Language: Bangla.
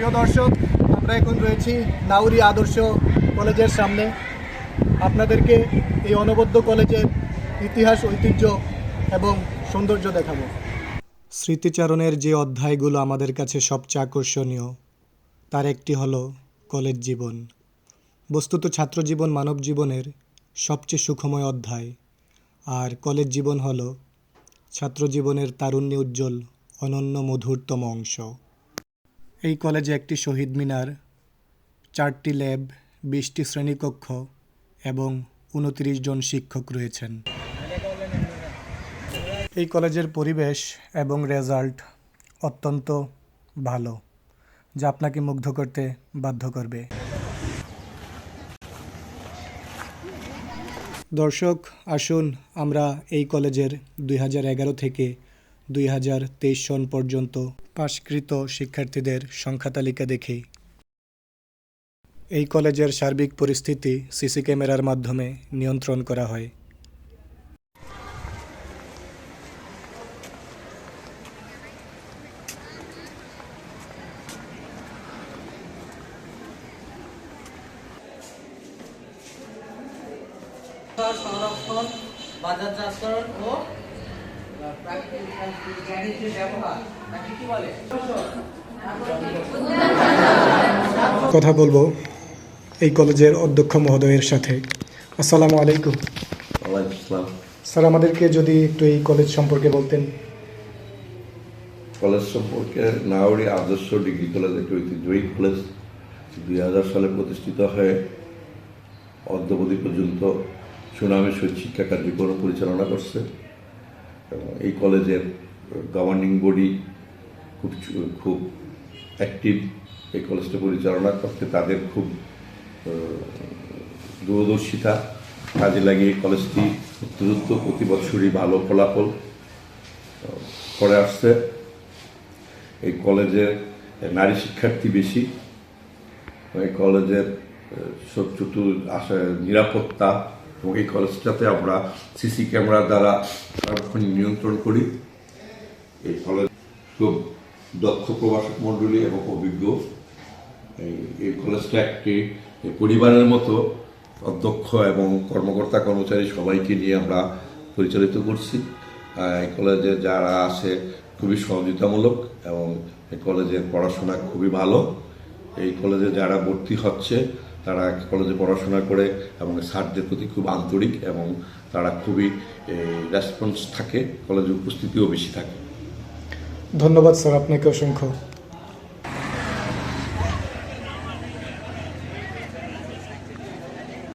প্রিয় দর্শক, আমরা এখন রয়েছি নাউরি আদর্শ কলেজের সামনে। আপনাদেরকে এই অনবদ্য কলেজের ইতিহাস, ঐতিহ্য এবং সৌন্দর্য দেখাবো। স্মৃতিচারণের যে অধ্যায়গুলো আমাদের কাছে সবচেয়ে আকর্ষণীয়, তার একটি হলো কলেজ জীবন। বস্তুত ছাত্র জীবন মানব জীবনের সবচেয়ে সুখময় অধ্যায়, আর কলেজ জীবন হলো ছাত্র জীবনের তারুণ্যে উজ্জ্বল অনন্য মধুরতম অংশ। এই কলেজে একটি শহীদ মিনার, 4টি ল্যাব, 20টি শ্রেণীকক্ষ এবং 29 জন শিক্ষক রয়েছেন। এই কলেজের পরিবেশ এবং রেজাল্ট অত্যন্ত ভালো, যা আপনাকে মুগ্ধ করতে বাধ্য করবে। দর্শক, আসুন আমরা এই কলেজের 2011 থেকে 2023 সন পর্যন্ত পাশকৃত শিক্ষার্থীদের সংখ্যা তালিকা দেখি। এই কলেজের সার্বিক পরিস্থিতি সিসি ক্যামেরার মাধ্যমে নিয়ন্ত্রণ করা হয়। সংরক্ষণ, বাজারজাতকরণ ও প্রাকৃতিক ব্যবহার, তাকে কি বলে? কথা বলবো এই কলেজের অধ্যক্ষ মহোদয়ের সাথে। আসসালামু আলাইকুম। ওয়ালাইকুম আসসালাম। স্যার, আমাদেরকে যদি একটু এই কলেজ সম্পর্কে বলতেন। কলেজ সম্পর্কে নাউরি আদর্শ ডিগ্রি কলেজ একটি ঐতিহ্যবাহী কলেজ। 2000 সালে প্রতিষ্ঠিত হয়ে অদ্যাবধি পর্যন্ত সুনামের সহিত শিক্ষা কার্যক্রম পরিচালনা করছে এবং এই কলেজের গভর্নিং বডি খুব অ্যাক্টিভ। এই কলেজটা পরিচালনা করতে তাদের খুব দূরদর্শিতা কাজে লাগিয়ে কলেজটি দ্রুত প্রতি বছরই ভালো ফলাফল করে আসছে। এই কলেজে নারী শিক্ষার্থী বেশি। এই কলেজের নিরাপত্তা এবং এই কলেজটাতে আমরা সিসি ক্যামেরা দ্বারা সার্বক্ষণিক নিয়ন্ত্রণ করি। এই কলেজ খুব দক্ষ প্রভাষক মণ্ডলী এবং অভিজ্ঞ। এই কলেজটা একটি পরিবারের মতো অধ্যক্ষ এবং কর্মকর্তা কর্মচারী সবাইকে নিয়ে আমরা পরিচালিত করছি। এই কলেজে যারা আছে খুবই সহযোগিতামূলক এবং এই কলেজের পড়াশোনা খুবই ভালো। এই কলেজে যারা ভর্তি হচ্ছে তারা কলেজে পড়াশোনা করে এবং স্যারদের প্রতি খুব আন্তরিক এবং তারা খুবই রেসপন্স থাকে, কলেজে উপস্থিতিও বেশি থাকে। ধন্যবাদ স্যার, আপনাকে অসংখ্য।